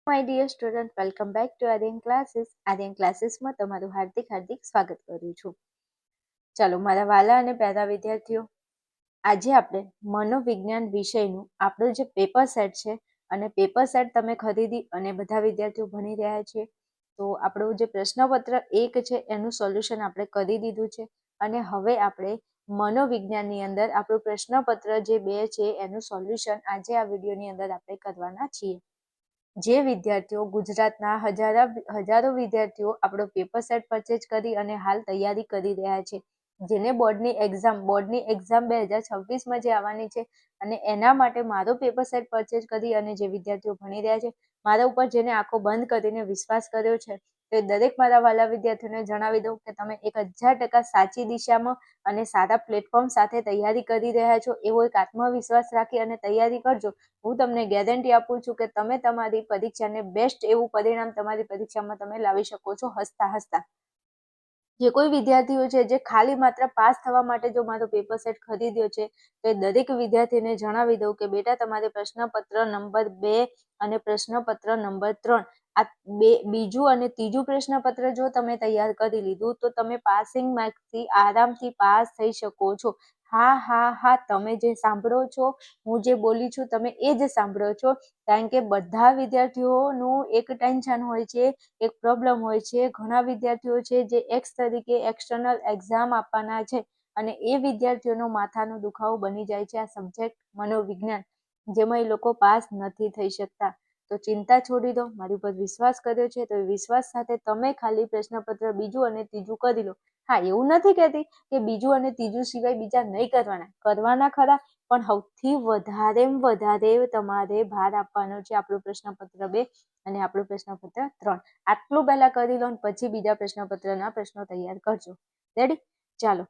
My dear student, welcome back to Aryan classes. Aryan ક્લાસીસમાં તમારું હાર્દિક સ્વાગત કરું છું. ચાલો મારા વાલા અને પ્યારા વિદ્યાર્થીઓ, આજે આપણે મનોવિજ્ઞાન વિષયનું આપણું જે પેપર સેટ છે અને પેપર સેટ તમે ખરીદી અને બધા વિદ્યાર્થીઓ ભણી રહ્યા છે, તો આપણું જે પ્રશ્નપત્ર 1 છે એનું સોલ્યુશન આપણે કરી દીધું છે અને હવે આપણે મનોવિજ્ઞાનની અંદર આપણું પ્રશ્નપત્ર જે 2 છે એનું સોલ્યુશન આજે આ વિડીયોની અંદર આપણે કરવાના છીએ. જે વિદ્યાર્થીઓ ગુજરાતના હજારો વિદ્યાર્થીઓ આપણો પેપર સેટ પરચેજ કરી અને હાલ તૈયારી કરી રહ્યા છે, જેને બોર્ડની એક્ઝામ 2026માં જે આવવાની છે અને એના માટે મારો પેપર સેટ પરચેજ કરી અને જે વિદ્યાર્થીઓ ભણી રહ્યા છે, મારા ઉપર જેને આંખો બંધ કરીને વિશ્વાસ કર્યો છે, તો દરેક મારા વાલા વિદ્યાર્થીઓને જણાવી દઉં કે તમે 1000% સાચી દિશામાં અને સારા પ્લેટફોર્મ સાથે તૈયારી કરી રહ્યા છો એવો એક આત્મવિશ્વાસ રાખી અને તૈયારી કરજો. હું તમને ગેરંટી આપું છું કે તમે તમારી પરીક્ષાને બેસ્ટ એવું પરિણામ તમારી પરીક્ષામાં તમે લાવી શકો છો હસતા. જે કોઈ વિદ્યાર્થીઓ છે જે ખાલી માત્ર પાસ થવા માટે જો મારો પેપર સેટ ખરીદ્યો છે, તો એ દરેક વિદ્યાર્થીને જણાવી દઉં કે બેટા તમારે પ્રશ્નપત્ર નંબર 2 અને પ્રશ્નપત્ર નંબર 3 આ બીજું અને ત્રીજું પ્રશ્નપત્ર જો તમે તૈયાર કરી લીધું તો તમે પાસિંગ માર્ક્સથી આરામથી પાસ થઈ શકો છો. હા, તમે જે સાંભળો છો, હું જે બોલી છું તમે એ જ સાંભળો છો, કારણ કે બધા વિદ્યાર્થીઓનું એક ટેન્શન હોય છે, એક પ્રોબ્લેમ હોય છે. ઘણા વિદ્યાર્થીઓ છે જે એક્સ તરીકે એક્સટર્નલ એક્ઝામ આપવાના છે અને એ વિદ્યાર્થીઓનો માથાનો દુખાવો બની જાય છે આ સબ્જેક્ટ મનોવિજ્ઞાન, જેમાં એ લોકો પાસ નથી થઈ શકતા. તો ચિંતા છોડી દો, મારી ઉપર વિશ્વાસ કર્યો છે તો એ વિશ્વાસ સાથે તમે ખાલી પ્રશ્નપત્ર બીજું અને ત્રીજું કરી લો. હા, એવું નથી કહેતી કે બીજું અને ત્રીજું સિવાય બીજા નહીં કરવાના ખરા, પણ સૌથી વધારે તમારે ભાર આપવાનો છે આપણું પ્રશ્નપત્ર 2 અને આપણું પ્રશ્નપત્ર 3. આટલું પહેલા કરી લો પછી બીજા પ્રશ્નપત્રના પ્રશ્નો તૈયાર કરજો. રેડી? ચાલો,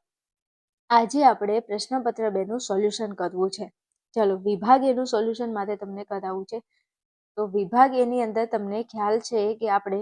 આજે આપણે પ્રશ્નપત્ર 2 નું સોલ્યુશન કરવું છે. ચાલો, વિભાગ એનું સોલ્યુશન મારે તમને કરાવવું છે. તો વિભાગ એની અંદર તમને ખ્યાલ છે કે આપણે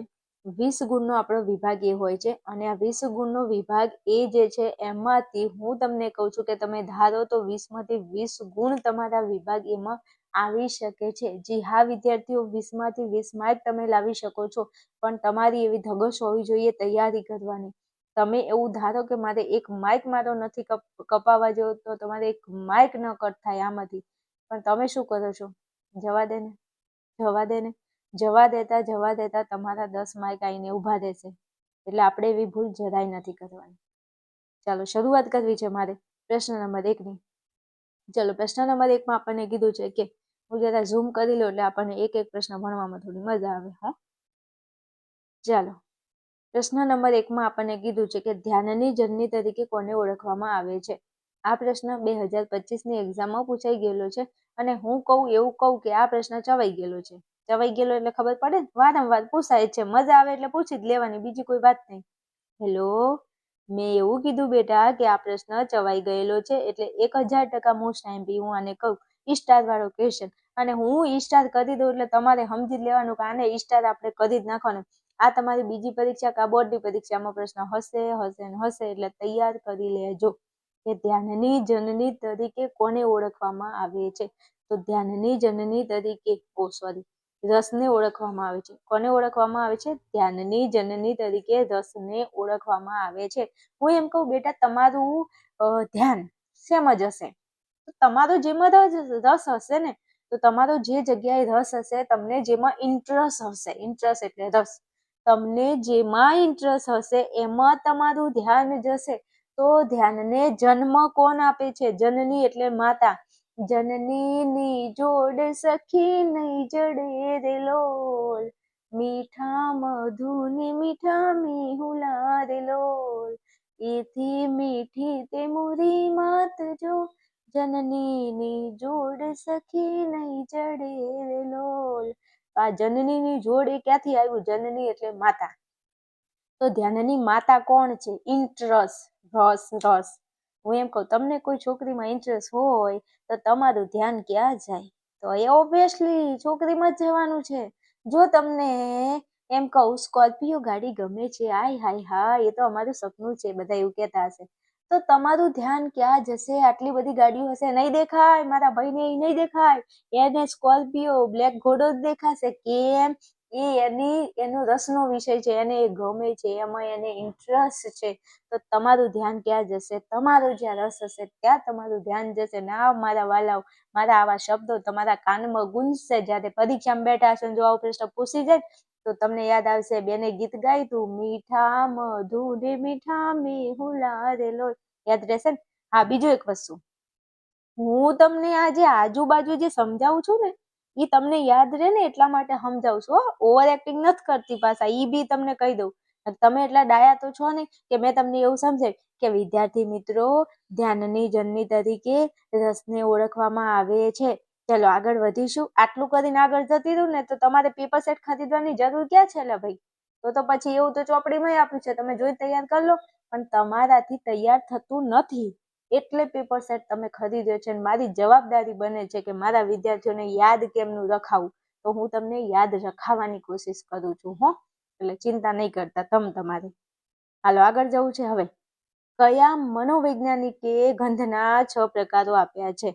20 ગુણનો આપણો વિભાગ એ હોય છે અને આ 20 ગુણનો વિભાગ એ જે છે એમાંથી હું તમને કહું છું કે તમે ધારો તો 20માંથી 20 ગુણ તમારા વિભાગ એમાં આવી શકે છે. જી હા વિદ્યાર્થીઓ, 20માંથી 20 માર્ક તમે લાવી શકો છો, પણ તમારી એવી ધગશ હોવી જોઈએ તૈયારી કરવાની. તમે એવું ધારો કે મારે 1 માર્ક મારો નથી કપાવવા જેવો, તો તમારે 1 માર્ક ન કટ થાય આમાંથી, પણ તમે શું કરો છો? જવા દેતા તમારા 10 માર્ક આવીને ઊભા રહેશે. એટલે આપણે એવી ભૂલ જરાય નથી કરવાની. ચાલો, શરૂઆત કરવી છે મારે પ્રશ્ન નંબર 1ની. ચાલો, પ્રશ્ન નંબર 1માં આપણને કીધું છે કે હું જરા ઝૂમ કરી લઉં એટલે આપણને એક પ્રશ્ન ભણવામાં થોડી મજા આવે. ચાલો, પ્રશ્ન નંબર 1માં આપણને કીધું છે કે ધ્યાનની જનની તરીકે કોને ઓળખવામાં આવે છે? આ પ્રશ્ન 2025ની એક્ઝામમાં પૂછાઈ ગયેલો છે અને હું એવું કહું કે આ પ્રશ્ન ચવાઈ ગયેલો છે. ચવાઈ ગયેલો એટલે ખબર પડે ને, વારંવાર પૂછાય છે, મજા આવે એટલે પૂછી જ લેવાની, બીજી કોઈ વાત નહીં. હેલો, મેં એવું કીધું બેટા કે આ પ્રશ્ન ચવાઈ ગયેલો છે એટલે 1000% મોસ્ટ આઈએમપી હું આને કહું સ્ટાર વાળો ક્વેશ્ચન, અને હું સ્ટાર કરી દઉં એટલે તમારે સમજી જ લેવાનું કે આને સ્ટાર આપણે કરી જ નાખવાનું. આ તમારી બીજી પરીક્ષા કે બોર્ડની પરીક્ષામાં પ્રશ્ન હશે એટલે તૈયાર કરી લેજો કે ધ્યાનની જનની તરીકે કોને ઓળખવામાં આવે છે. તો ધ્યાનની જનની તરીકે રસને ઓળખવામાં આવે છે. કોને ઓળખવામાં આવે છે? ધ્યાનની જનની તરીકે રસને ઓળખવામાં આવે છે. હું એમ કહું બેટા તમારું ધ્યાન શેમાં જશે? તો તમારો જેમાં રસ હશે ને, તો તમારો જે જગ્યાએ રસ હશે, તમને જેમાં ઇન્ટરેસ્ટ હશે, ઇન્ટરેસ્ટ એટલે રસ, તમને જેમાં ઇન્ટરેસ્ટ હશે એમાં તમારું ધ્યાન જશે. તો ધ્યાનને જન્મ કોણ આપે છે? જનની એટલે માતા. જનનીની જોડ સખી નહીં જડે રે લોલ, મીઠા મધુને મીઠા મેહુલા રે લોલ, એથી મીઠી તે મોરી માત જો, જનનીની જોડ સખી નહીં જડે રે લોલ. આ જનનીની જોડ એ ક્યાંથી આવ્યું? જનની એટલે માતા. તો ધ્યાનની માતા કોણ છે? ઇન્ટરેસ્ટ, રસ. હું એમ કહું તમને કોઈ છોકરીમાં ઇન્ટરેસ્ટ હોય તો તમારું ધ્યાન ક્યાં જાય? તો એ ઓબ્વિયસલી છોકરીમાં જ જવાનું છે. જો તમને એમ કહું સ્કોર્પિયો ગાડી ગમે છે, હાય એ તો અમારું સપનું છે, બધા એવું કહેતા હશે, તો તમારું ધ્યાન ક્યાં જશે? આટલી બધી ગાડીઓ હશે, નહીં દેખાય, મારા ભાઈને નહીં દેખાય, એને સ્કોર્પિયો બ્લેક ઘોડો જ દેખાશે. કેમ? એનો રસનો વિષય છે, એને એ ગમે છે, એમાં એને ઇન્ટરેસ્ટ છે, તો તમારું ધ્યાન ક્યાં જશે? તમારો જ્યાં રસ હશે ત્યાં તમારું ધ્યાન જશે. ના મારા વાલાઓ, મારા આવા શબ્દો તમારા કાનમાં ગુંજશે. જ્યારે પરીક્ષામાં બેઠા હશો જો આવો પ્રશ્ન પૂછી જાય તો તમને યાદ આવશે બેને ગીત ગાયું તું, મીઠા મધુર મીઠા મેહુલા રે લોય, યાદ રહેશે ને? હા, બીજું એક વસ્તુ, હું તમને આ જે આજુબાજુ જે સમજાવું છું ને એ તમને યાદ રહે ને એટલા માટે સમજાવું છું. ઓવર એક્ટિંગ નથી કરતી પાછા, એ બી તમને કહી દઉં. તમે એટલા ડાયા તો છો ને કે મેં તમને એવું સમજાય કે વિદ્યાર્થી મિત્રો, ધ્યાનની જનની તરીકે રસને ઓળખવામાં આવે છે. ચલો આગળ વધીશું. આટલું કરીને આગળ જતી રહું ને તો તમારે પેપર સેટ ખરીદવાની જરૂર ક્યાં છે લે ભાઈ? તો પછી એવું તો ચોપડીમાં આપ્યું છે, તમે જોઈ તૈયાર કરી લો. પણ તમારાથી તૈયાર થતું નથી એટલે પેપર સેટ તમે ખરીદ્યો છે. મારી જવાબદારી બને છે કે મારા વિદ્યાર્થીઓને યાદ કેમનું રખાવું, તો હું તમને યાદ રખાવવાની કોશિશ કરું છું હો. એટલે ચિંતા નહીં કરતા તમારે. હાલો આગળ જવું છે. હવે કયા મનોવૈજ્ઞાનિકે ગંધના 6 પ્રકારો આપ્યા છે?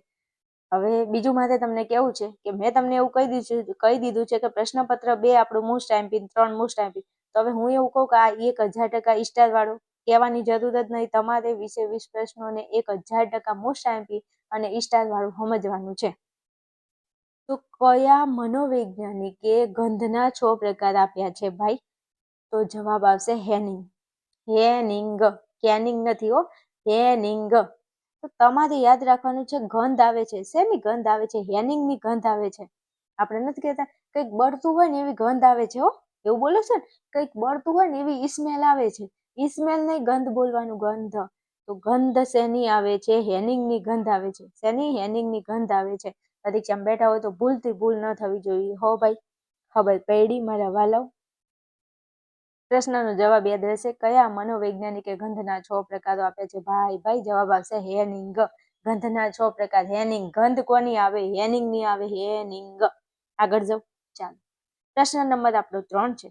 હવે બીજું મારે તમને કેવું છે કે મેં તમને એવું કહી દીધું છે કે પ્રશ્નપત્ર 2 આપણું મોસ્ટ આઈમ્પી, 3 મોસ્ટ આઈમ્પી. તો હવે હું એવું કહું કે આ 1000% સ્ટાર વાળો કહેવાની જરૂર જ નહીં. તમારે 20 પ્રશ્નોને 1000% મોસ્ટ આઈમ્પી અને સ્ટાર વાળું સમજવાનું છે. તો કયા મનોવૈજ્ઞાનિકે ગંધના 6 પ્રકાર આપ્યા છે ભાઈ? તો જવાબ આવશે હેનિંગ. કેનિંગ નથી હો, હેનિંગ. તો તમારે યાદ રાખવાનું છે ગંધ આવે છે. શેની ગંધ આવે છે? હેનિંગની ગંધ આવે છે. આપણે નથી કહેતા કંઈક બળતું હોય ને એવી ગંધ આવે છે હો, એવું બોલો છે ને, કંઈક બળતું હોય ને એવી સ્મેલ આવે છે. સ્મેલ નહીં, ગંધ બોલવાનું, ગંધ. તો ગંધ શેની આવે છે? હેનિંગની ગંધ આવે છે. શેની? હેનિંગની ગંધ આવે છે. પરીક્ષામાં બેઠા હોય તો ભૂલથી ભૂલ ન થવી જોઈએ હો ભાઈ. ખબર પડી મારા વાલાઓ? પ્રશ્નનો જવાબ યાદ રહેશે. કયા મનોવૈજ્ઞાનિકે ગંધના 6 પ્રકારો આપ્યા છે? ભાઈ જવાબ આવશે હેનિંગ. ગંધના 6 પ્રકાર હેનિંગ. ગંધ કોની આવે? હેનિંગની આવે. હેનિંગ. આગળ જાઓ. ચાલો, પ્રશ્ન નંબર આપણો 3 છે.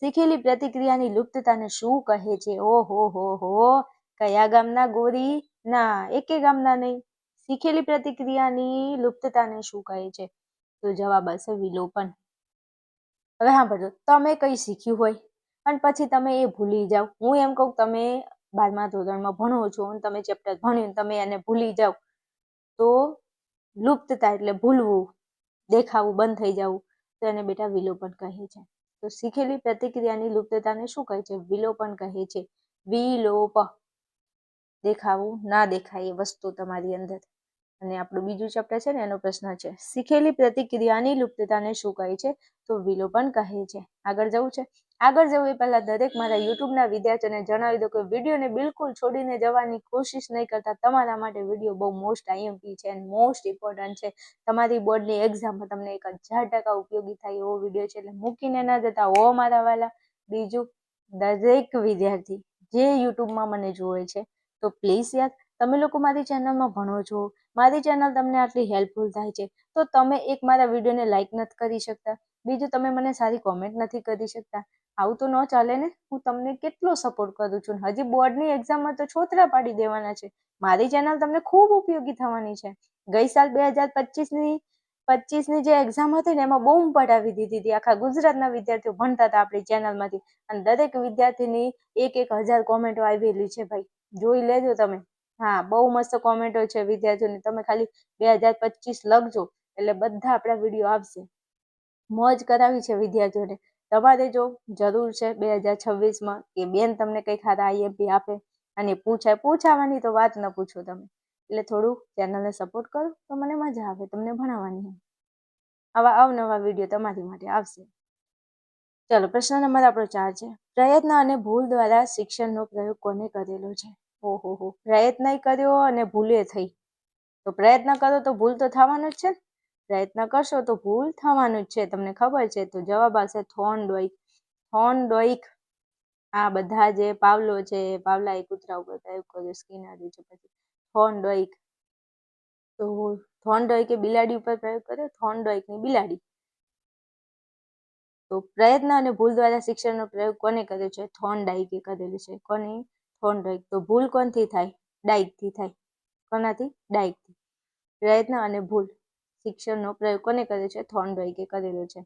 શીખેલી પ્રતિક્રિયાની લુપ્તતાને શું કહે છે? ઓહો, કયા ગામના ગોરી? ના, એકે ગામના નહીં. શીખેલી પ્રતિક્રિયાની લુપ્તતાને શું કહે છે? તો જવાબ આવશે વિલોપન. હવે સાંભળજો, તમે કઈ શીખ્યું હોય અને પછી તમે એ ભૂલી જાઓ. હું એમ કહું તમે 12મા ધોરણમાં ભણો છો અને તમે ચેપ્ટર ભણ્યું તમે એને ભૂલી જાઓ તો લુપ્તતા એટલે ભૂલવું, દેખાવું, બંધ થઈ જવું, તો એને બેટા વિલોપન કહે છે. તો શીખેલી પ્રતિક્રિયાની લુપ્તતાને શું કહે છે? વિલોપન કહે છે. વિલોપ, દેખાવું, ના દેખાય એ વસ્તુ તમારી અંદર. અને આપણું બીજું ચેપ્ટર છે ને એનો પ્રશ્ન છે શીખેલી પ્રતિક્રિયાની લુપ્તતાને શું કહે છે? તો વિલોપન કહે છે. આગળ જવું છે. આગળ જવું એ પહેલા દરેક મારા યુટ્યુબના વિદ્યાર્થીઓને જણાવી દો કે વિડીયોને બિલકુલ છોડીને જવાની કોશિશ નહીં કરતા. તમારા માટે વિડીયો બહુ મોસ્ટ આઈએમપી છે અને મોસ્ટ ઇમ્પોર્ટન્ટ છે. તમારી બોર્ડની એક્ઝામમાં તમને 1000% ઉપયોગી થાય એવો વિડીયો છે, એટલે મૂકીને ના જતા હો મારા વાલા. બીજું, દરેક વિદ્યાર્થી જે યુટ્યુબમાં મને જોવે છે તો પ્લીઝ યાર, તમે લોકો મારી ચેનલમાં ભણો છો, મારી ચેનલ તમને આટલી હેલ્પફુલ થાય છે, તો તમે એક મારા વિડીયોને લાઈક નથી કરી શકતા? બીજું, તમે મને સારી કોમેન્ટ નથી કરી શકતા? આવું તો ન ચાલે ને. હું તમને કેટલો સપોર્ટ કરું છું, હજી બોર્ડની એક્ઝામમાં તો છોતરા પાડી દેવાના છે. મારી ચેનલ તમને ખૂબ ઉપયોગી થવાની છે. ગઈ સાલ 2025ની જે એક્ઝામ હતી ને એમાં બૂમ પડાવી દીધી હતી. આખા ગુજરાતના વિદ્યાર્થીઓ ભણતા હતા આપણી ચેનલમાંથી અને દરેક વિદ્યાર્થીની 1000 કોમેન્ટો આવેલી છે ભાઈ, જોઈ લેજો તમે. હા, બહુ મસ્ત કોમેન્ટો છે વિદ્યાર્થીઓની. તમે ખાલી 2025 લખજો એટલે બધા આપણા વિડીયો આવશે. મોજ કરાવી છે વિદ્યાર્થીઓને. તમારે જો જરૂર છે 2026માં કે બેન તમને કંઈક સારા આઈએમપી આપે અને પૂછાવાની તો વાત ન પૂછો તમે. એટલે થોડું ચેનલને સપોર્ટ કરો તો મને મજા આવે તમને ભણાવવાની. આવા અવનવા વિડીયો તમારી માટે આવશે. ચલો, પ્રશ્ન નંબર આપણો 4 છે. પ્રયત્ન અને ભૂલ દ્વારા શિક્ષણનો પ્રયોગ કોને કરેલો છે? ઓહો, પ્રયત્ન કર્યો અને ભૂલે થઈ. તો પ્રયત્ન કરો તો ભૂલ તો થવાનું જ છે. પ્રયત્ન કરશો તો ભૂલ થવાનું જ છે, તમને ખબર છે. તો જવાબ આવશે થોર્નડાઇક. આ બધા જે પાવલો છે, પાવલાએ કૂતરા ઉપર પ્રયોગ કર્યો, સ્કિનરે છે, પછી થોર્નડાઇક. તો થોર્નડાઇકે બિલાડી ઉપર પ્રયોગ કર્યો, થોર્નડાઇકની બિલાડી. તો પ્રયત્ન અને ભૂલ દ્વારા શિક્ષણનો પ્રયોગ કોને કર્યો છે? થોર્નડાઇકે કરેલું છે. કોને? થોર્નડાઇક. તો ભૂલ કોનથી થાય? ડાઇકથી થાય. કોનાથી? ડાઇકથી. પ્રયત્ન અને ભૂલ શિક્ષણનો પ્રયોગ કોને કર્યો છે? થોર્નડાઇકે કરેલો છે.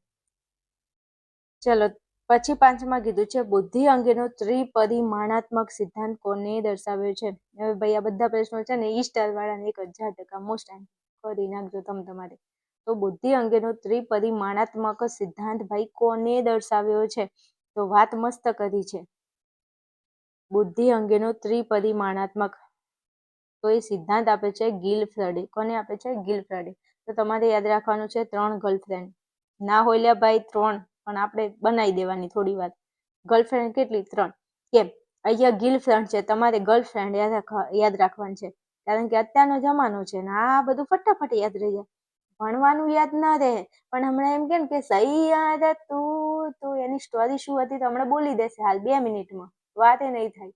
ચલો પછી પાંચમાં કીધું છે બુદ્ધિ અંગેનો ત્રિપરિમાણાત્મક સિદ્ધાંત કોને દર્શાવ્યો છે. હવે ભાઈ આ બધા પ્રશ્નો છે ને ઈ સ્ટાર વાળાને 1000% મોસ્ટ ટાઈમ કરી નાખજો તમારે. તો બુદ્ધિ અંગેનો ત્રિપરિમાણાત્મક સિદ્ધાંત ભાઈ કોને દર્શાવ્યો છે. તો વાત મસ્ત કરી છે. બુદ્ધિ અંગેનો ત્રિપરિમાણાત્મક તો એ સિદ્ધાંત આપે છે ગિલફ્રેડે. કોને આપે છે? ગિલફ્રેડે. તો તમારે યાદ રાખવાનું છે 3 ગર્લફ્રેન્ડ ના હોય લ્યા ભાઈ 3, પણ આપણે બનાવી દેવાની થોડી વાર. ગર્લફ્રેન્ડ કેટલી? 3. કેમ? અહીંયા ગિલફ્રેન્ડ છે, તમારે ગર્લફ્રેન્ડ યાદ રાખવાનું છે, કારણ કે અત્યારનો જમાનો છે ને આ બધું ફટાફટ યાદ રહી જાય. ભણવાનું યાદ ના રહે, પણ હમણાં એમ કેમ કે સહી યાદ તું એની સ્ટોરી શું હતી તો હમણાં બોલી દેશે હાલ 2 મિનિટમાં, વાત એ નહીં થાય.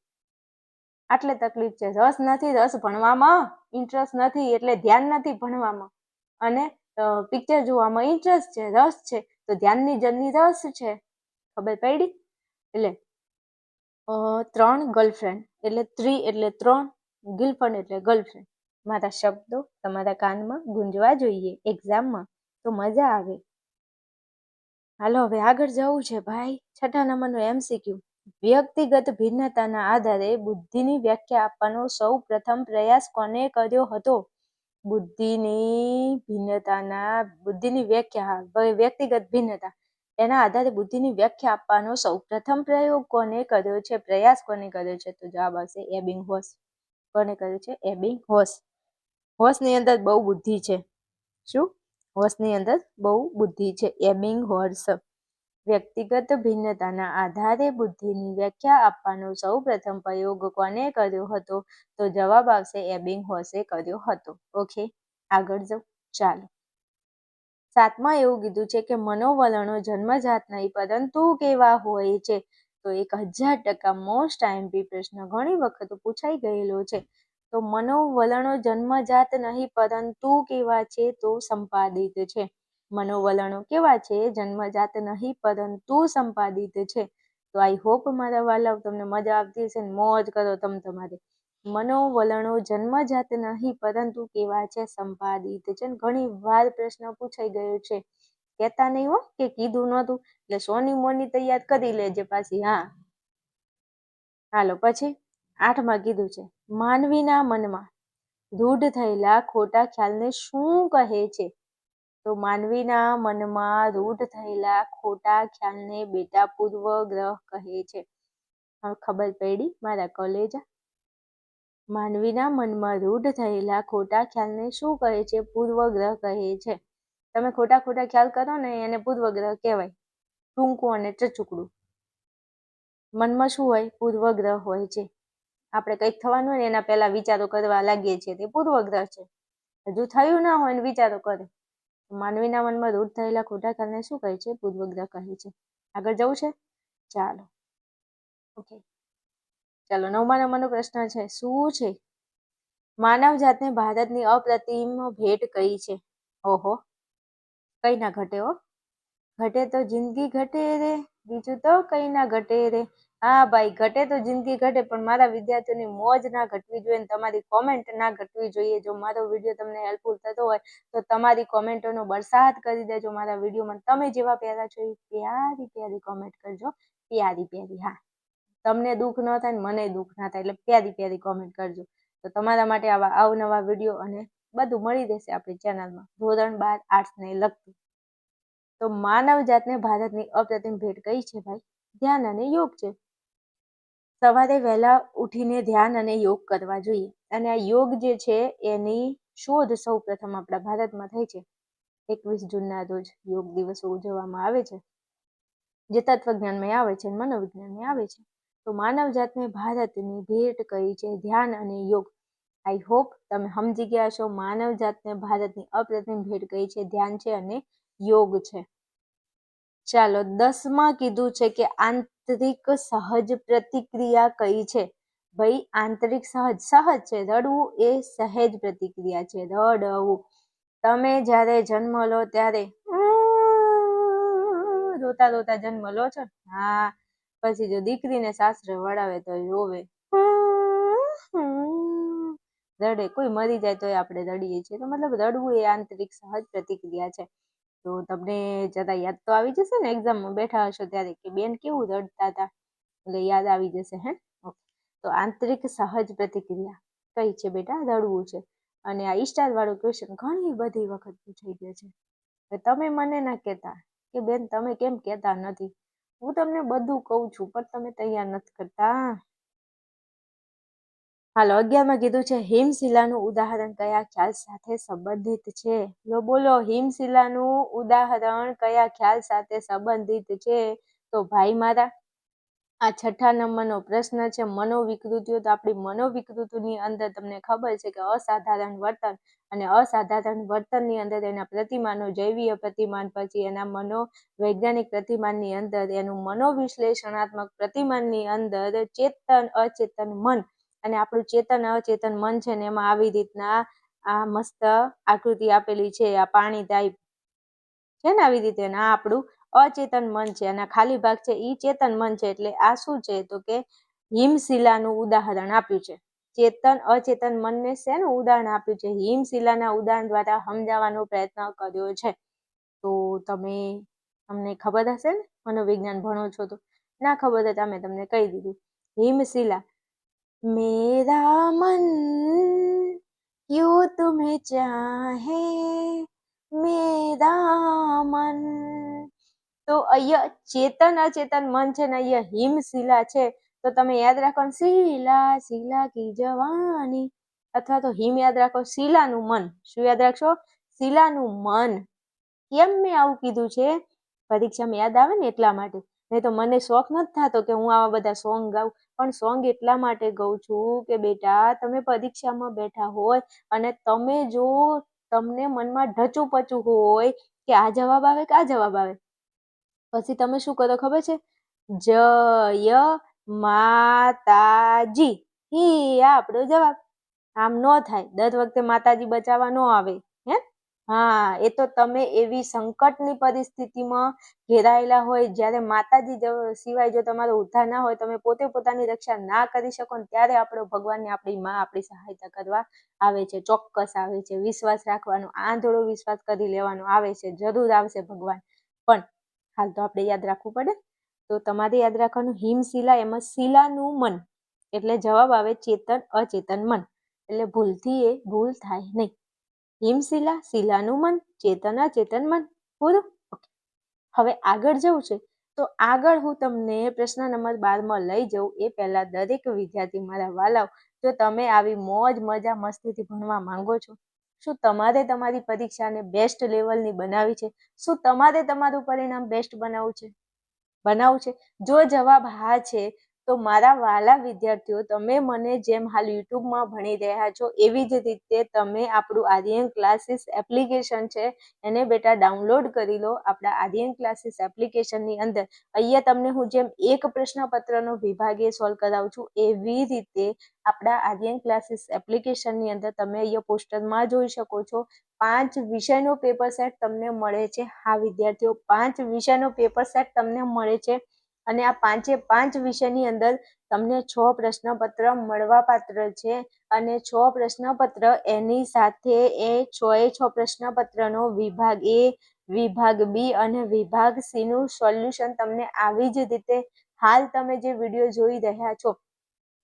આટલે તકલીફ છે. રસ નથી, રસ ભણવામાં, ઇન્ટરેસ્ટ નથી એટલે ધ્યાન નથી ભણવામાં, અને પિક્ચર જોવામાં ઇન્ટરેસ્ટ છે, રસ છે, તો ધ્યાનની જરની રસ છે. ખબર પડી? એટલે 3 ગર્લફ્રેન્ડ એટલે 3 એટલે 3, ગર્લફ્રેન્ડ એટલે ગર્લફ્રેન્ડ. મારા શબ્દો તમારા કાનમાં ગુંજવા જોઈએ એક્ઝામમાં, તો મજા આવે. હાલો હવે આગળ જવું છે ભાઈ. 6 નંબરનો MCQ. વ્યક્તિગત ભિન્નતાના આધારે બુદ્ધિની વ્યાખ્યા આપવાનો સૌ પ્રથમ પ્રયાસ કોને કર્યો હતો? બુદ્ધિની વ્યાખ્યા, વ્યક્તિગત ભિન્નતા એના આધારે બુદ્ધિની વ્યાખ્યા આપવાનો સૌ પ્રથમ પ્રયોગ કોને કર્યો છે? પ્રયાસ કોને કર્યો છે? તો જવાબ આવશે એબિંગહોસ. કોને કર્યો છે? એબિંગહોસ. હોસની અંદર બહુ બુદ્ધિ છે. શું? હોસની અંદર બહુ બુદ્ધિ છે. એબિંગહોસ. વ્યક્તિગત ભિન્નતાના આધારે બુદ્ધિની વ્યાખ્યા આપવાનો સૌ પ્રથમ પ્રયોગ કોને કર્યો હતો? તો જવાબ આવશે એબિંગહોસે કર્યો હતો. ઓકે, આગળ જાઓ. ચાલો 7માં એવું કીધું છે કે મનોવલણો જન્મજાત નહીં પરંતુ કેવા હોય છે. તો 1000% મોસ્ટ આઈએમપી પ્રશ્ન ઘણી વખત પૂછાઈ ગયેલો છે. તો મનોવલણો જન્મજાત નહીં પરંતુ કેવા છે? તો સંપાદિત છે. મનોવલણો કેવા છે? જન્મજાત નહીં પરંતુ સંપાદિત છે. તો આઈ હોપ મારા વાલાઓ તમને મજા આવતી હશે ને મોજ કરો તમારે. મનોવલણો જન્મજાત નહીં પરંતુ કેવા છે? સંપાદિત છે. ઘણી વાર પ્રશ્ન પૂછાઈ ગયો છે. કહેતા નહીં હો કે કીધું નહોતું, એટલે સોની મોની તૈયાર કરી લેજે પાછી. હા હાલો પછી 8માં કીધું છે માનવીના મનમાં રૂઢ થયેલા ખોટા ખ્યાલને શું કહે છે? તો માનવીના મનમાં રૂઢ થયેલા ખોટા ખ્યાલને બેટા પૂર્વગ્રહ કહે છે. હવે ખબર પડી મારા કલેજા? માનવીના મનમાં રૂઢ થયેલા ખોટા ખ્યાલને શું કહે છે? પૂર્વગ્રહ કહે છે. તમે ખોટા ખ્યાલ કરો ને એને પૂર્વગ્રહ કહેવાય. ટૂંકું અને ટચુકડું. મનમાં શું હોય? પૂર્વગ્રહ હોય છે. આપણે કંઈક થવાનું હોય ને એના પહેલા વિચારો કરવા લાગીએ છીએ તે પૂર્વગ્રહ છે. હજુ થયું ના હોય ને વિચારો કરે. માનવીના મનમાં રૂઢ થયેલા ખોટા ખ્યાલને શું કહે છે? પૂર્વગ્રહ કહે છે. આગળ જવું છે? ચાલો ઓકે. ચાલો 9મા નંબરનો પ્રશ્ન છે. શું છે? માનવ જાતને ભારતની અપ્રતિમ ભેટ કઈ છે? ઓહો, કઈ ના ઘટે હો. ઘટે તો જિંદગી ઘટે રે, બીજું તો કઈ ના ઘટે રે. હા ભાઈ, ઘટે તો જિંદગી ઘટે, પણ મારા વિદ્યાર્થીઓની મોજ ના ઘટવી જોઈએ ને તમારી કોમેન્ટ ના ઘટવી જોઈએ. જો મારો વિડીયો તમને હેલ્પફુલ થતો હોય તો તમારી કોમેન્ટોનો બરસાત કરી દેજો મારા વિડીયોમાં. તમે જેવા પ્યારા છો એ પ્યારી પ્યારી કોમેન્ટ કરજો. પ્યારી પ્યારી. હા, તમને દુઃખ ન થાય ને મને દુઃખ ના થાય, એટલે પ્યારી પ્યારી કોમેન્ટ કરજો. તો તમારા માટે આવા અવનવા વિડીયો અને બધું મળી રહેશે આપણી ચેનલમાં, ધોરણ 12 આર્ટ્સને લગતું. તો માનવ જાતને ભારતની અપ્રતિમ ભેટ કઈ છે ભાઈ? ધ્યાન અને યોગ છે. સવારે વહેલા ઉઠીને ધ્યાન અને યોગ કરવા જોઈએ. અને આ યોગ જે છે એની શોધ સૌ પ્રથમ આપણા ભારતમાં થઈ છે. 21 જૂનના રોજ યોગ દિવસ ઉજવવામાં આવે છે, જે તત્વજ્ઞાનમાં આવે છે, મનોવિજ્ઞાનમાં આવે છે. તો માનવ જાતને ભારતની ભેટ કઈ છે? ધ્યાન અને યોગ. આઈ હોપ તમે સમજી ગયા છો. માનવ જાતને ભારતની અપ્રતિમ ભેટ કઈ છે? ધ્યાન છે અને યોગ છે. ચાલો 10માં કીધું છે કે આંતરિક સહજ પ્રતિક્રિયા કઈ છે? ભાઈ આંતરિક સહજ છે. રડવું એ સહેજ પ્રતિક્રિયા છે. રડવું. તમે જ્યારે જન્મ લો ત્યારે રોતા રોતા જન્મ લો છો. હા, પછી જો દીકરીને સાસરે વળાવે તો રોવે, રડે. કોઈ મરી જાય તો આપણે રડીએ છીએ. તો મતલબ રડવું એ આંતરિક સહજ પ્રતિક્રિયા છે. તો તમને જરા યાદ તો આવી જશે ને એક્ઝામમાં બેઠા હશો ત્યારે કે બેન કેવું રડતા હતા, એટલે યાદ આવી જશે. ઓકે, તો આંતરિક સહજ પ્રતિક્રિયા કઈ છે બેટા? રડવું છે. અને આ સ્ટાર વાળું ક્વેશ્ચન ઘણી બધી વખત પૂછાઈ ગયો છે. તમે મને ના કહેતા કે બેન તમે કેમ કહેતા નથી, હું તમને બધું કહું છું પણ તમે તૈયાર નથી કરતા. હાલો, 11માં કીધું છે હિમશિલાનું ઉદાહરણ કયા ખ્યાલ સાથે સંબંધિત છે? બોલો, હિમશિલાનું ઉદાહરણ કયા ખ્યાલ સાથે સંબંધિત છે? તો ભાઈ મારા, આ 6 નંબરનો પ્રશ્ન છે મનોવિકૃતિઓ. તો આપણી મનોવિકૃતિની અંદર તમને ખબર છે કે અસાધારણ વર્તન, અને અસાધારણ વર્તનની અંદર એના પ્રતિમાનો, જૈવીય પ્રતિમાન, પછી એના મનોવૈજ્ઞાનિક પ્રતિમાનની અંદર, એનું મનોવિશ્લેષણાત્મક પ્રતિમાનની અંદર ચેતન અચેતન મન, અને આપણું ચેતન અચેતન મન છે ને એમાં આવી રીતના આ મસ્ત આકૃતિ આપેલી છે, આ પાણી ટાઈપ છે ને આવી રીતે. આ આપણું અચેતન મન છે અને ખાલી ભાગ છે ઈ ચેતન મન છે. એટલે આ શું છે તો કે હિમશિલાનું ઉદાહરણ આપ્યું છે. ચેતન અચેતન મનને શેનું ઉદાહરણ આપ્યું છે? હિમશિલાના ઉદાહરણ દ્વારા સમજાવવાનો પ્રયત્ન કર્યો છે. તો તમને ખબર હશે ને, મનોવિજ્ઞાન ભણો છો તો. ના ખબર હતા મેં તમને કહી દીધું. હિમશિલા, મેરા મન ક્યો તુમ્हें ચાહે મેરા મન. તો અહીંયા ચેતન અચેતન મન છે ને અહીંયા હિમશિલા છે. તો તમે યાદ રાખો, શીલા શીલા કી જવાની, અથવા તો હિમ યાદ રાખો, શિલાનું મન. શું યાદ રાખશો? શિલાનું મન. કેમ મેં આવું કીધું છે? પરીક્ષામાં યાદ આવે ને એટલા માટે. નહીં તો મને શોખ નથી થતો કે હું આવા બધા સોંગ ગાઉં, પણ સોંગ એટલા માટે ગાઉં છું કે બેટા તમે પરીક્ષામાં બેઠા હોય અને તમે જો તમને મનમાં ઢચું પચું હોય કે આ જવાબ આવે કે આ જવાબ આવે, પછી તમે શું કરો ખબર છે? જય માતાજી, ઈ આપણો જવાબ. આમ ન થાય, દર વખતે માતાજી બચાવવા ન આવે. હા, એ તો તમે એવી સંકટની પરિસ્થિતિમાં ઘેરાયેલા હોય, જ્યારે માતાજી સિવાય જો તમારો ઉદ્ધાર ના હોય, તમે પોતે પોતાની રક્ષા ના કરી શકો ને, ત્યારે આપણો ભગવાનને આપણી માં આપણી સહાયતા કરવા આવે છે. ચોક્કસ આવે છે. વિશ્વાસ રાખવાનો, આંધળો વિશ્વાસ કરી લેવાનો આવે છે. જરૂર આવશે ભગવાન. પણ હાલ તો આપણે યાદ રાખવું પડે. તો તમારે યાદ રાખવાનું હિમશિલા, એમાં શિલાનું મન, એટલે જવાબ આવે ચેતન અચેતન મન. એટલે ભૂલ થાય નહીં. હિમશિલા, શિલાનું મન, ચેતન અચેતન મન. પૂરું. હવે આગળ જવું છે તો આગળ હું તમને પ્રશ્ન નંબર 12માં લઈ જાઉં એ પહેલા દરેક વિદ્યાર્થી મારા વાલાઓ, જો તમે આવી મોજ મજા મસ્તીથી ભણવા માંગો છો, શું તમારે તમારી પરીક્ષાને બેસ્ટ લેવલની બનાવી છે? શું તમારે તમારું પરિણામ બેસ્ટ બનાવવું છે? જો જવાબ હા છે તો મારા વાલા વિદ્યાર્થીઓ, તમે મને જેમ હાલ યુટ્યુબમાં ભણી રહ્યા છો એવી જ રીતે તમે આપણું આર્યન ક્લાસીસ એપ્લિકેશન છે એને બેટા ડાઉનલોડ કરી લો. આપણા આર્યન ક્લાસીસ એપ્લિકેશનની અંદર અહીંયા તમને હું જેમ એક પ્રશ્નપત્રનો વિભાગીય સોલ્વ કરાવું છું, એવી રીતે આપણા આર્યન ક્લાસીસ એપ્લિકેશનની અંદર તમે અહીંયા પોસ્ટરમાં જોઈ શકો છો 5 વિષયનો પેપર સેટ તમને મળે છે. હા વિદ્યાર્થીઓ, 5 વિષયનો પેપર સેટ તમને મળે છે અને આ 5 વિષયની અંદર તમને 6 પ્રશ્નપત્ર મળવાપાત્ર છે. અને 6 પ્રશ્નપત્ર એની સાથે એ 6 પ્રશ્નપત્રનો વિભાગ એ, વિભાગ બી અને વિભાગ સી નું સોલ્યુશન તમને આવી જ રીતે હાલ તમે જે વિડીયો જોઈ રહ્યા છો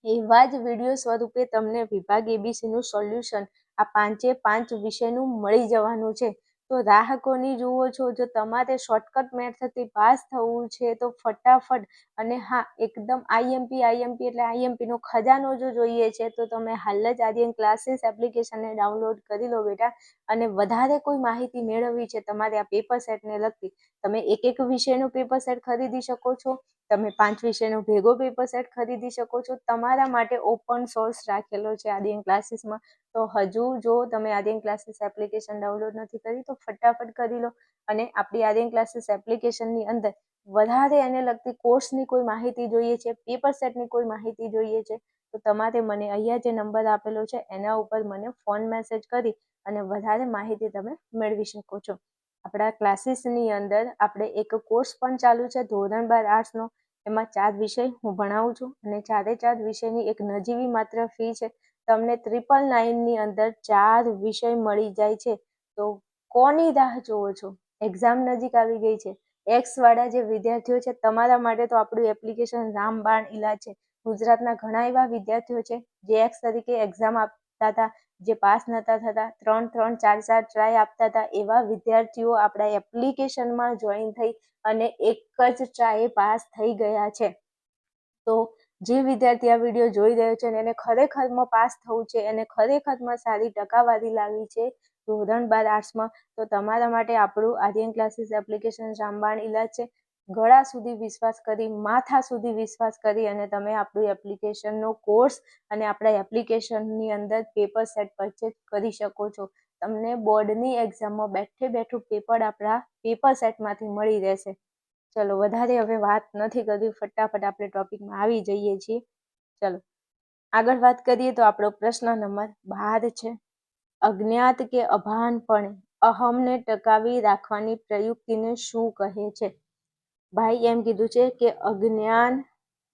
એવા જ વિડીયો સ્વરૂપે તમને વિભાગ એબીસી નું સોલ્યુશન આ 5 વિષયનું મળી જવાનું છે. તો રાહ કોની જુઓ છો? જો તમારે શોર્ટકટ મેથડથી પાસ થવું છે તો ફટાફટ, અને હા એકદમ આઈએમપી એટલે આઈએમપીનો ખજાનો જો જોઈએ છે તો તમે હાલ જ આર્યન ક્લાસીસ એપ્લિકેશનને ડાઉનલોડ કરી લો બેટા. અને વધારે કોઈ માહિતી મેળવવી છે તમારે આ પેપર સેટને લગતી, તમે એક વિષયનો પેપર સેટ ખરીદી શકો છો, તમે 5 વિષયનો ભેગો પેપર સેટ ખરીદી શકો છો. તમારા માટે ઓપન સોર્સ રાખેલો છે આર્યન ક્લાસીસમાં. તો હજુ જો તમે આર્યન ક્લાસીસ એપ્લિકેશન ડાઉનલોડ નથી કરી તો ફટાફટ કરી લો. અને આપણી આર્યન ક્લાસીસ એપ્લિકેશનની અંદર વધારે એને લગતી કોર્સની કોઈ માહિતી જોઈએ છે, પેપર સેટની કોઈ માહિતી જોઈએ છે, તો તમારે મને અહીંયા જે નંબર આપેલો છે એના ઉપર મને ફોન મેસેજ કરી અને વધારે માહિતી તમે મેળવી શકો છો. આપણા ક્લાસીસની અંદર આપણે એક કોર્સ પણ ચાલુ છે ધોરણ 12 આર્ટ્સનો. એમાં 4 વિષય હું ભણાવું છું અને 4 વિષયની એક નજીવી માત્ર ફી છે. તમને 999 ની અંદર 4 વિષય મળી જાય છે. તો કોની રાહ જોવો છો? એક્ઝામ નજીક આવી ગઈ છે. એક્સ વાળા જે વિદ્યાર્થીઓ છે તમારા માટે તો આપણું એપ્લિકેશન રામબાણ ઈલાજ છે. ગુજરાતના ઘણા એવા વિદ્યાર્થીઓ છે જે એક્સ તરીકે એક્ઝામ આપતા હતા, જે પાસ નતા થતા, 3-3, 4-4 ટ્રાય આપતા હતા, એવા વિદ્યાર્થીઓ આપણા એપ્લિકેશનમાં જોઈન થઈ અને એક જ ટ્રાય પાસ થઈ ગયા છે. તો જે વિદ્યાર્થી આ વિડીયો જોઈ રહ્યો છે અને એને ખરેખરમાં પાસ થવું છે, એને ખરેખરમાં સારી ટકાવારી લાવવી છે ધોરણ 12 આર્ટ્સમાં, તો તમારા માટે આપણું આર્યન ક્લાસીસ એપ્લિકેશન રામબાણ ઈલાજ છે. ગળા સુધી વિશ્વાસ કરી, માથા સુધી વિશ્વાસ કરી અને તમે આપણું એપ્લિકેશનનો કોર્સ અને આપણા એપ્લિકેશનની અંદર પેપર સેટ પરચેસ કરી શકો છો. તમને બોર્ડની એક્ઝામમાં બેઠું પેપર આપણા પેપર સેટમાંથી મળી રહેશે. ચલો વધારે હવે વાત નથી કરવી, ફટાફટ આપણે ટોપિકમાં આવી જઈએ છીએ. ચલો આગળ વાત કરીએ તો આપણો પ્રશ્ન નંબર 12 છે. અજ્ઞાત કે અભાનપણે અહમને ટકાવી રાખવાની પ્રયુક્તિને શું કહે છે? ભાઈ એમ કીધું છે કે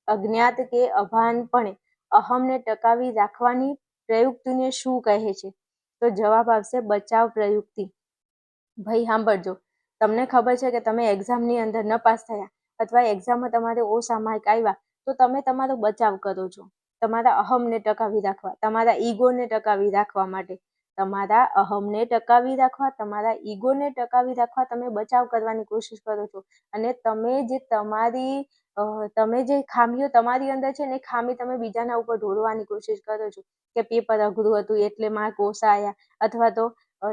અજ્ઞાત કે અભાનપણે અહમને ટકાવી રાખવાની પ્રયુક્તિને શું કહે છે? તો જવાબ આવશે બચાવ પ્રયુક્તિ. ભાઈ સાંભળજો, તમને ખબર છે કે તમે એક્ઝામની અંદર ન પાસ થયા અથવા એક્ઝામમાં તમારે ઓછા માર્ક આવ્યા, તો તમે તમારો બચાવ કરો છો તમારા અહમને ટકાવી રાખવા, તમારા ઈગોને ટકાવી રાખવા માટે. તમારા અહમને ટકાવી રાખવા, તમારા ઈગોને ટકાવી રાખવા તમે બચાવ કરવાની કોશિશ કરો છો. અને તમે જે ખામીઓ તમારી અંદર છે ને, ખામી તમે બીજાના ઉપર ઢોળવાની કોશિશ કરો છો કે પેપર અઘરું હતું એટલે માર્ક ઓછા આવ્યા, અથવા તો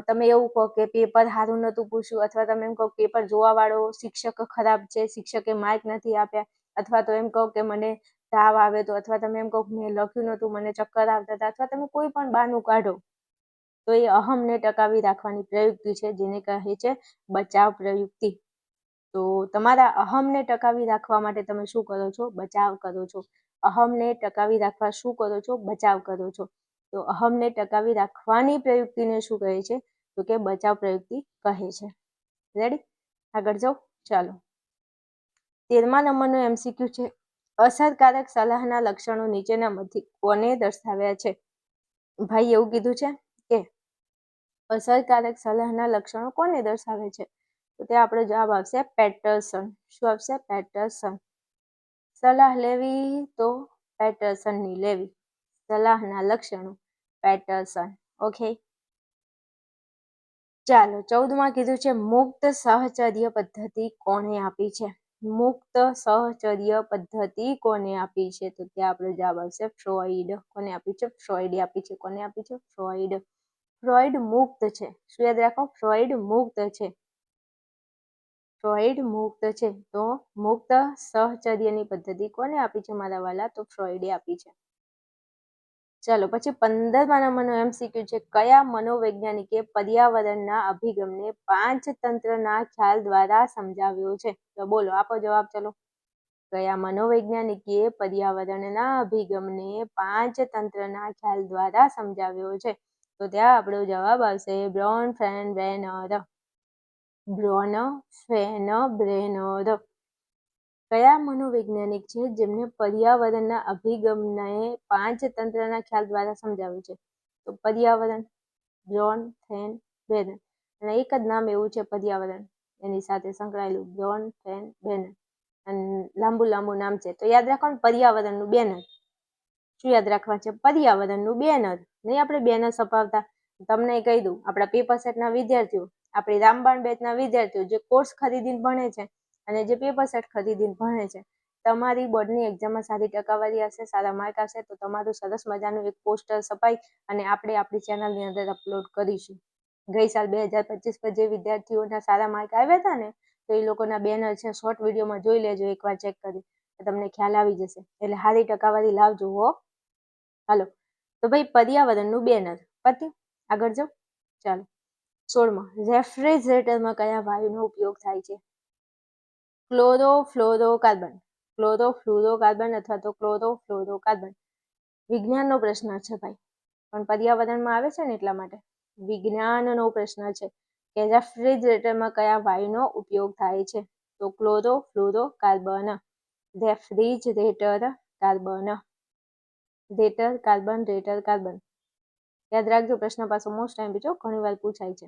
તમે એવું કહો કે પેપર સારું નહોતું પૂછ્યું, અથવા તમે એમ કહો પેપર જોવા વાળો શિક્ષક ખરાબ છે, શિક્ષકે માર્ક નથી આપ્યા, અથવા તો એમ કહો કે મને તાવ આવે તો, અથવા તમે એમ કહો મેં લખ્યું નહોતું, મને ચક્કર આવતા હતા, અથવા તમે કોઈ પણ બહાનું કાઢો, તો એ અહમને ટકાવી રાખવાની પ્રયુક્તિ છે, જેને કહે છે બચાવ પ્રયુક્તિ. તો તમારા અહમને ટકાવી રાખવા માટે તમે શું કરો છો? બચાવ કરો છો. અહમને ટકાવી રાખવા શું કરો છો? બચાવ કરો છો. તો અહમને ટકાવી રાખવાની પ્રયુક્તિને શું કહે છે? તો કે બચાવ પ્રયુક્તિ કહે છે. રેડી? આગળ જાઓ. ચાલો 13મા નંબરનો MCQ છે. અસરકારક સલાહના લક્ષણો નીચેનામાંથી કોને દર્શાવ્યા છે? ભાઈ એવું કીધું છે કે અસરકારક સલાહના લક્ષણો કોને દર્શાવે છે? તો તે આપણો જવાબ આવશે પેટરસન. શું આવશે? પેટરસન. સલાહ લેવી તો પેટરસનની લેવી. સલાહના લક્ષણો પેટરસન. ઓકે, ચાલો 14માં કીધું છે મુક્ત સહચર્ય પદ્ધતિ કોણે આપી છે? મુક્ત સહચર્ય પદ્ધતિ કોને આપી છે? તો ત્યાં આપણો જવાબ આવશે ફ્રોઈડ. કોને આપી છે? ફ્રોઈડે આપી છે. કોને આપી છે? ફ્રોઈડ. ફ્રોઈડ મુક્ત છે. શું યાદ રાખો? ફ્રોઈડ મુક્ત છે. ફ્રોઈડ મુક્ત છે. તો મુક્ત સહચર્યની પદ્ધતિ કોને આપી છે મારા વાલા? તો ફ્રોઈડે આપી છે. ચાલો પછી 15મા નંબરનો MCQ છે. કયા મનોવૈજ્ઞાનિકે પર્યાવરણના અભિગમને 5 તંત્રના ખ્યાલ દ્વારા સમજાવ્યો છે? તો બોલો, આપો જવાબ. ચલો, કયા મનોવૈજ્ઞાનિકે પર્યાવરણના અભિગમને 5 તંત્રના ખ્યાલ દ્વારા સમજાવ્યો છે? તો ત્યાં આપણો જવાબ આવશે બ્રોનફેનબ્રેનર. બ્રોનફેનબ્રેનર. કયા મનોવૈજ્ઞાનિક છે જેમને પર્યાવરણના અભિગમને 5 તંત્રના ખ્યાલ દ્વારા સમજાવ્યું છે? તો પર્યાવરણ, બ્રોનફેનબ્રેનર. અને એક જ નામ એવું છે પર્યાવરણ, એની સાથે સંકળાયેલું બ્રોનફેનબ્રેનર. અને લાંબુ નામ છે, તો યાદ રાખવાનું પર્યાવરણનું બેનર. શું યાદ રાખવા છે? પર્યાવરણનું બેનર. નહીં આપણે બેનર છપાવતા. તમને કહી દઉં, આપણા પેપર સેટના વિદ્યાર્થીઓ, આપણી રામબાણ બેચના વિદ્યાર્થીઓ જે કોર્સ ખરીદીને ભણે છે અને જે પેપર સેટ ખરીદીને ભણે છે, તમારી બોર્ડની એક્ઝામમાં સારી ટકાવારી હશે, સારા માર્ક આવશે, તો તમારું સરસ મજાનું એક પોસ્ટર છપાઈ અને આપણે આપણી ચેનલની અંદર અપલોડ કરીશું. ગઈ સાલ 2025 પર જે વિદ્યાર્થીઓના સારા માર્ક આવ્યા હતા ને, તો એ લોકોના બેનર છે, શોર્ટ વિડીયોમાં જોઈ લેજો, એકવાર ચેક કરી તો તમને ખ્યાલ આવી જશે. એટલે સારી ટકાવારી લાવજો હો. હાલો, તો ભાઈ પર્યાવરણનું બેનર પત્યું. આગળ જાઓ. ચાલો 16માં રેફ્રિજરેટરમાં કયા વાયુનો ઉપયોગ થાય છે? ક્લોરોફ્લોરોકાર્બન, ક્લોરોફ્લોરોકાર્બન અથવા તો ક્લોરોફ્લોરોકાર્બન. વિજ્ઞાનનો પ્રશ્ન છે ભાઈ, પણ પર્યાવરણમાં આવે છે ને એટલા માટે વિજ્ઞાનનો પ્રશ્ન છે કે રેફ્રિજરેટરમાં કયા વાયુનો ઉપયોગ થાય છે? તો ક્લોરોફ્લોરોકાર્બન. Refrigerator carbon. રેટર કાર્બન, રેટર કાર્બન. યાદ રાખજો, પ્રશ્ન પાછો મોસ્ટ ટાઈમ બીજો ઘણી વાર પૂછાય છે.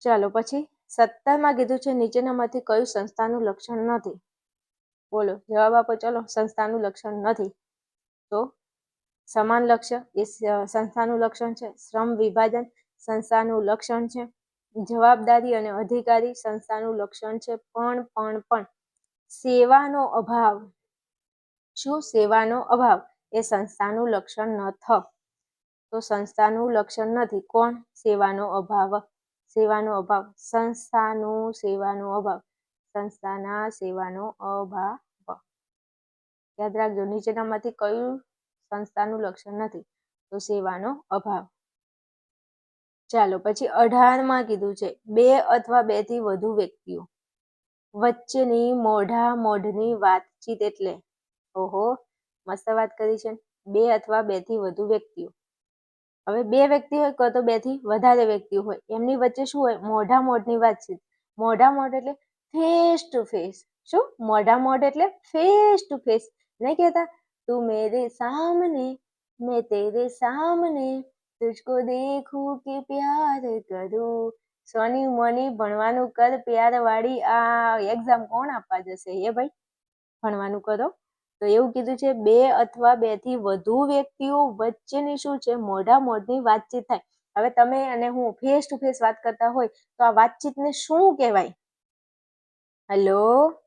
ચાલો પછી 17 કીધું છે નીચેનામાંથી કયું સંસ્થાનું લક્ષણ નથી? બોલો જવાબ આપો. ચલો, સંસ્થાનું લક્ષણ નથી તો સમાન લક્ષ્ય એ સંસ્થાનું લક્ષણ છે. શ્રમ વિભાજન સંસ્થાનું લક્ષણ છે. જવાબદારી અને અધિકારી સંસ્થાનું લક્ષણ છે. પણ સેવાનો અભાવ, શું સેવાનો અભાવ એ સંસ્થાનું લક્ષણ નથી. તો સંસ્થાનું લક્ષણ નથી. કોણ? સેવાનો અભાવ. સેવાનો અભાવ સેવાનો અભાવ, સંસ્થાના સેવાનો અભાવ. યાદ રાખજો, નીચેનામાંથી કયું સંસ્થાનું લક્ષણ નથી? તો સેવાનો અભાવ. ચાલો પછી 18 કીધું છે 2 અથવા 2 થી વધુ વ્યક્તિઓ વચ્ચેની મોઢામોઢની વાતચીત એટલે. ઓહો, મસ્ત વાત કરી છે. 2 અથવા 2 થી વધુ વ્યક્તિઓ. હવે 2 વ્યક્તિ હોય તો 2 થી વધારે વ્યક્તિઓ હોય, એમની વચ્ચે શું હોય? મોઢામોઢની વાતચીત. મોઢામોઢ એટલે ફેસ ટુ ફેસ. શું? મોઢામોઢ એટલે ફેસ ટુ ફેસ. નહીં કહેતા તું મેરે સામને मैं तेरे सामने तुझको देखूं કે પ્યાર કરું. સોની મોની ભણવાનું કર, પ્યાર વાળી આ એક્ઝામ કોણ આપવા જશે? એ ભાઈ ભણવાનું કરો. તો એવું કીધું છે 2 અથવા 2 થી વધુ વ્યક્તિઓ વચ્ચેની શું છે? મોઢામોઢની વાતચીત થાય. હવે તમે અને હું ફેસ ટુ ફેસ વાત કરતા હોય તો આ વાતચીતને શું કહેવાય? હેલો,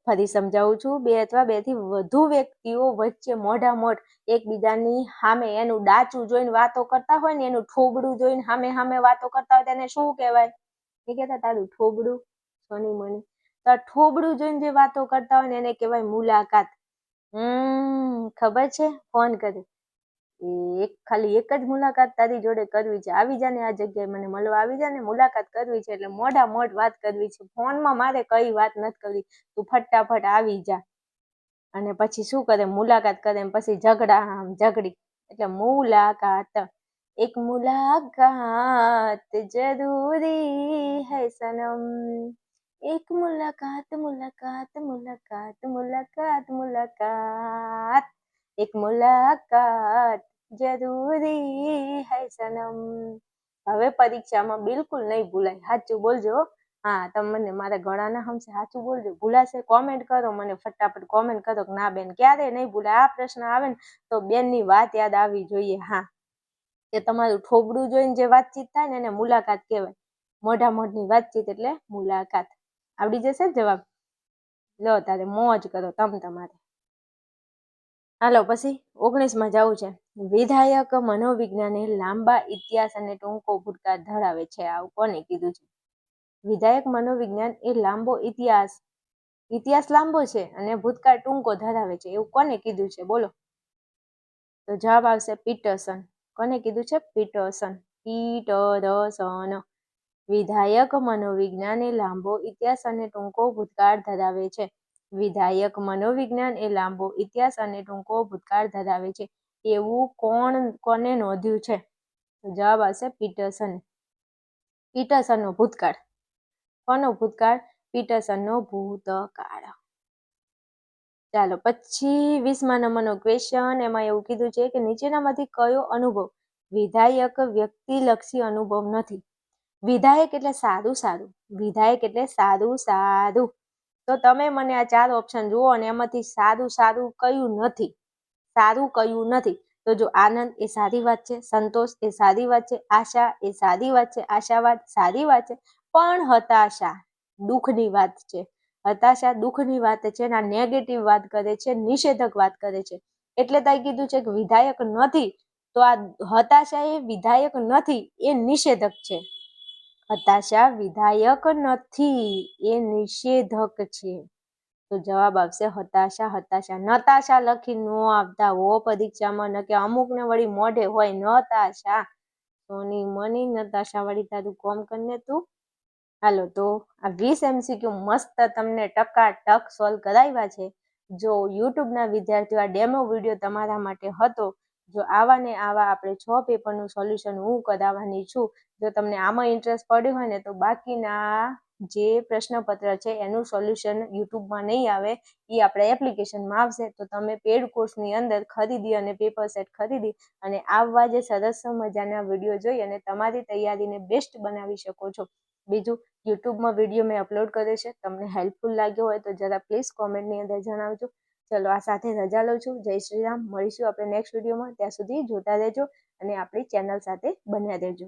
ફરી સમજાવું છું. 2 અથવા 2 થી વધુ વ્યક્તિઓ વચ્ચે મોઢામોઢ એકબીજાની સામે એનું ડાચું જોઈને વાતો કરતા હોય ને, એનું ઠોબડું જોઈને સામે વાતો કરતા હોય તેને શું કહેવાય? એ કહેતા તારું ઠોબડું સોની મની. તો ઠોબડું જોઈને જે વાતો કરતા હોય ને એને કહેવાય મુલાકાત. ખબર છે? ફોન કરે ખાલી એક જ મુલાકાત તારી જોડે કરવી છે, આવી જા ને આ જગ્યાએ મને મળવા આવી જા ને, મુલાકાત કરવી છે એટલે મોઢામોઢ વાત કરવી છે. ફોનમાં મારે કઈ વાત નથી કરવી, તું ફટાફટ આવી જા. અને પછી શું કરે? મુલાકાત કરે. પછી ઝઘડી એટલે મુલાકાત. એક મુલાકાત જરૂરી હૈ સનમ, એક મુલાકાત મુલાકાત મુલાકાત મુલાકાત મુલાકાત, એક મુલાકાત જરૂરી હૈ સનમ. હવે પરીક્ષામાં બિલકુલ નહીં ભૂલાય. સાચું બોલજો. હા, તમને મારા ગળાના હમશે સાચું બોલજો. ભૂલાશે? કોમેન્ટ કરો, મને ફટાફટ કોમેન્ટ કરો કે ના બેન ક્યારે નહીં ભૂલાય. આ પ્રશ્ન આવે ને તો બેનની વાત યાદ આવવી જોઈએ. હા, કે તમારું ઠોબડું જોઈને જે વાતચીત થાય ને એને મુલાકાત કહેવાય. મોઢામોઢની વાતચીત એટલે મુલાકાત. આવડી જશે જવાબ? લો તારે મોજ કરો તમારે. હાલો પછી 19 જવું છે. વિધાયક મનોવિજ્ઞાન એ લાંબા ઇતિહાસ અને ટૂંકો ભૂતકાળ ધરાવે છે. આવું કોને કીધું છે? વિધાયક મનોવિજ્ઞાન એ લાંબો ઇતિહાસ લાંબો છે અને ભૂતકાળ ટૂંકો ધરાવે છે. એવું કોને કીધું છે? બોલો. તો જવાબ આવશે પીટરસન. કોને કીધું છે? પીટરસન. વિધાયક મનોવિજ્ઞાન એ લાંબો ઇતિહાસ અને ટૂંકો ભૂતકાળ ધરાવે છે. વિધાયક મનોવિજ્ઞાન એ લાંબો ઇતિહાસ અને ટૂંકો ભૂતકાળ ધરાવે છે. એવું કોને નોંધ્યું છે? તો જવાબ આવશે પીટરસન. પીટરસનનો ભૂતકાળ. કોનો ભૂતકાળ? પીટરસનનો ભૂતકાળ. ચાલો પછી 20 નંબરનો ક્વેશ્ચન. એમાં એવું કીધું છે કે નીચેનામાંથી કયો અનુભવ વિધાયક વ્યક્તિલક્ષી અનુભવ નથી? વિધાયક એટલે સારું. વિધાયક એટલે સારું. તો તમે મને આ 4 ઓપ્શન જુઓ અને એમાંથી સારું કયું નથી? સારું કયું નથી? તો જો આનંદ એ સારી વાત છે, સંતોષ એ સારી વાત છે, આશા એ સારી વાત છે, આશાવાદ સારી વાત છે, પણ હતાશા દુઃખની વાત છે. હતાશા દુઃખની વાત છે. ના નેગેટિવ વાત કરે છે, નિષેધક વાત કરે છે. એટલે તાઈ કીધું છે કે વિધાયક નથી. તો આ હતાશા એ વિધાયક નથી, એ નિષેધક છે. હતાશા વિધાયક નથી, એ નિષેધક છે. તો જવાબ આવશે હતાશા. નતાશા લખી ન આવતા હો પરીક્ષામાં, ન કે અમુકને વળી મોઢે હોય નતાશા. સોની મની નતાશા વાળી તારું કોમ કરીને તું. હાલો તો આ 20 MCQ મસ્ત તમને ટકાટક સોલ્વ કરાવ્યા છે. જો યુટ્યુબના વિદ્યાર્થીઓ આ ડેમો વિડીયો તમારા માટે હતો. જો આવા ને આવા આપણે 6 પેપરનું સોલ્યુશન હું કરાવવાની છું. જો તમને આમાં ઇન્ટરેસ્ટ પડ્યો હોય ને તો બાકીના જે પ્રશ્નપત્ર છે એનું સોલ્યુશન યુટ્યુબમાં નહીં આવે, એ આપણે એપ્લિકેશનમાં આવશે. તો તમે પેડ કોર્સની અંદર ખરીદી અને પેપર સેટ ખરીદી અને આવવા જે સરસ મજાના વિડીયો જોઈ અને તમારી તૈયારીને બેસ્ટ બનાવી શકો છો. બીજું, યુટ્યુબમાં વિડીયો મેં અપલોડ કર્યો છે, તમને હેલ્પફુલ લાગ્યો હોય તો જરા પ્લીઝ કોમેન્ટની અંદર જણાવજો. ચલો આ સાથે રજા લઉં છું. જય શ્રી રામ. મળીશું આપણે નેક્સ્ટ વિડીયોમાં. ત્યાં સુધી જોતા રહેજો અને આપણી ચેનલ સાથે બન્યા રહેજો.